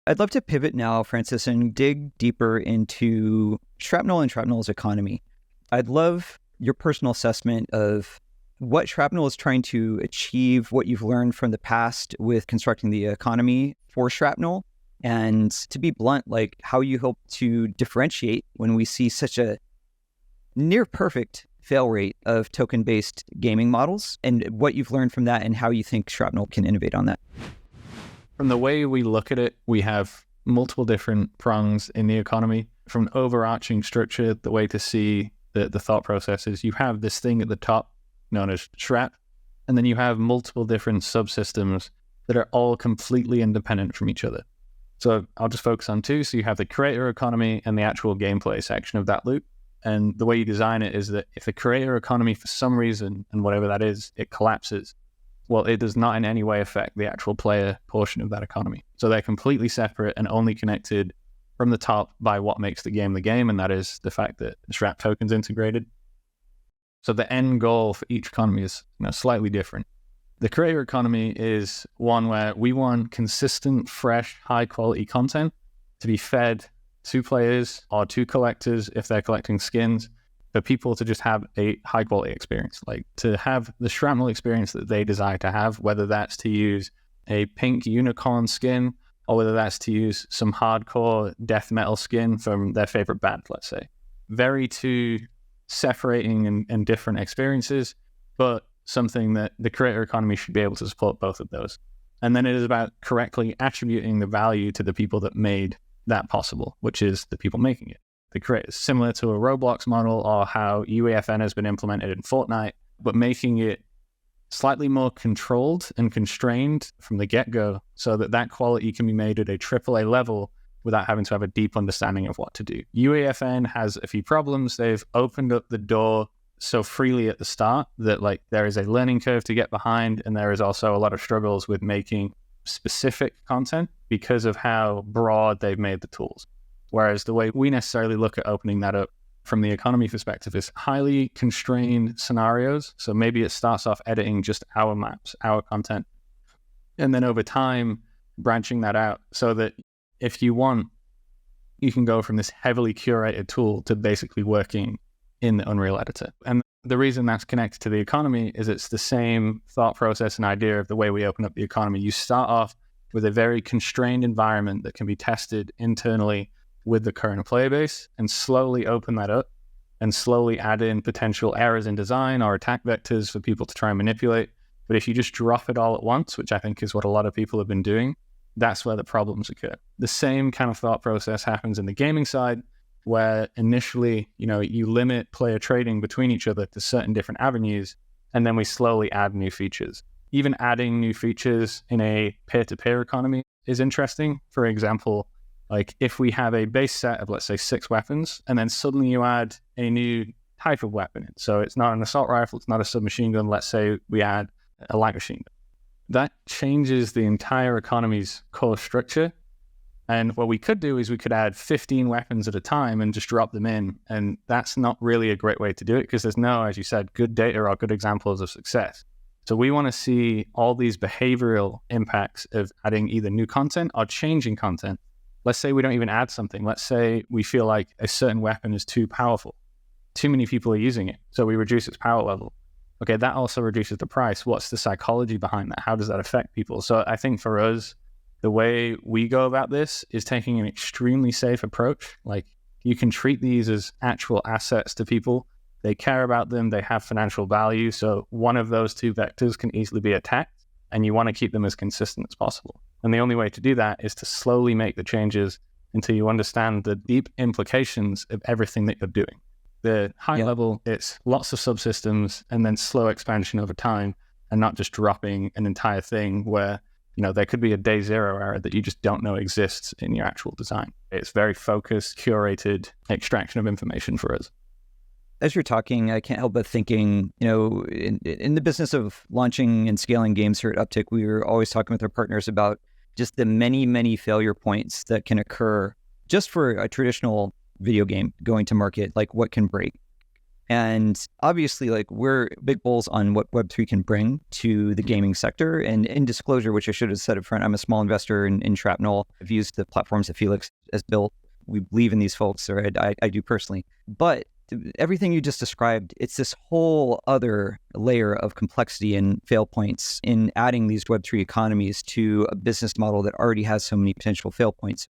I'd love to pivot now, Francis, and dig deeper into Shrapnel and Shrapnel's economy. I'd love your personal assessment of what Shrapnel is trying to achieve, what you've learned from the past with constructing the economy for Shrapnel, and to be blunt, like how you hope to differentiate when we see such a near perfect fail rate of token-based gaming models, and what you've learned from that and how you think Shrapnel can innovate on that. From the way we look at it, we have multiple different prongs in the economy. From an overarching structure, the way to see the thought process is you have this thing at the top known as Shrap, and then you have multiple different subsystems that are all completely independent from each other. So I'll just focus on two. So you have the creator economy and the actual gameplay section of that loop. And the way you design it is that if the creator economy, for some reason, and whatever that is, it collapses, well, it does not in any way affect the actual player portion of that economy. So they're completely separate and only connected from the top by what makes the game, and that is the fact that the Shrap token's integrated. So the end goal for each economy is slightly different. The creator economy is one where we want consistent, fresh, high-quality content to be fed to players or to collectors if they're collecting skins, for people to just have a high-quality experience, like to have the Shrapnel experience that they desire to have, whether that's to use a pink unicorn skin or whether that's to use some hardcore death metal skin from their favorite band, let's say. Very two separating and different experiences, but something that the creator economy should be able to support both of those. And then it is about correctly attributing the value to the people that made that possible, which is the people making it, the creators, similar to a Roblox model or how UEFN has been implemented in Fortnite, but making it slightly more controlled and constrained from the get-go so that that quality can be made at a AAA level without having to have a deep understanding of what to do. UEFN has a few problems. They've opened up the door so freely at the start that there is a learning curve to get behind, and there is also a lot of struggles with making specific content because of how broad they've made the tools. Whereas the way we necessarily look at opening that up from the economy perspective is highly constrained scenarios. So maybe it starts off editing just our maps, our content, and then over time branching that out so that if you want, you can go from this heavily curated tool to basically working in the Unreal Editor. And the reason that's connected to the economy is it's the same thought process and idea of the way we open up the economy. You start off with a very constrained environment that can be tested internally with the current player base and slowly open that up and slowly add in potential errors in design or attack vectors for people to try and manipulate. But if you just drop it all at once, which I think is what a lot of people have been doing, that's where the problems occur. The same kind of thought process happens in the gaming side, where initially, you limit player trading between each other to certain different avenues, and then we slowly add new features. Even adding new features in a peer-to-peer economy is interesting. For example, if we have a base set of, let's say, 6 weapons, and then suddenly you add a new type of weapon in. So it's not an assault rifle, it's not a submachine gun, let's say we add a light machine gun. That changes the entire economy's core structure. And what we could do is we could add 15 weapons at a time and just drop them in. And that's not really a great way to do it because there's no, as you said, good data or good examples of success. So we want to see all these behavioral impacts of adding either new content or changing content. Let's say we don't even add something. Let's say we feel like a certain weapon is too powerful. Too many people are using it, so we reduce its power level. Okay, that also reduces the price. What's the psychology behind that? How does that affect people? So I think for us, the way we go about this is taking an extremely safe approach. You can treat these as actual assets to people. They care about them. They have financial value. So one of those two vectors can easily be attacked, and you want to keep them as consistent as possible. And the only way to do that is to slowly make the changes until you understand the deep implications of everything that you're doing. The high level, it's lots of subsystems and then slow expansion over time, and not just dropping an entire thing where there could be a day zero error that you just don't know exists in your actual design. It's very focused, curated extraction of information for us. As you're talking, I can't help but thinking, in the business of launching and scaling games here at Upptic, we were always talking with our partners about just the many, many failure points that can occur just for a traditional video game going to market, like what can break. And obviously, like, we're big bulls on what Web3 can bring to the gaming sector. And in disclosure, which I should have said up front, I'm a small investor in Shrapnel. I've used the platforms that Felix has built. We believe in these folks, or I do personally. But everything you just described, it's this whole other layer of complexity and fail points in adding these Web3 economies to a business model that already has so many potential fail points.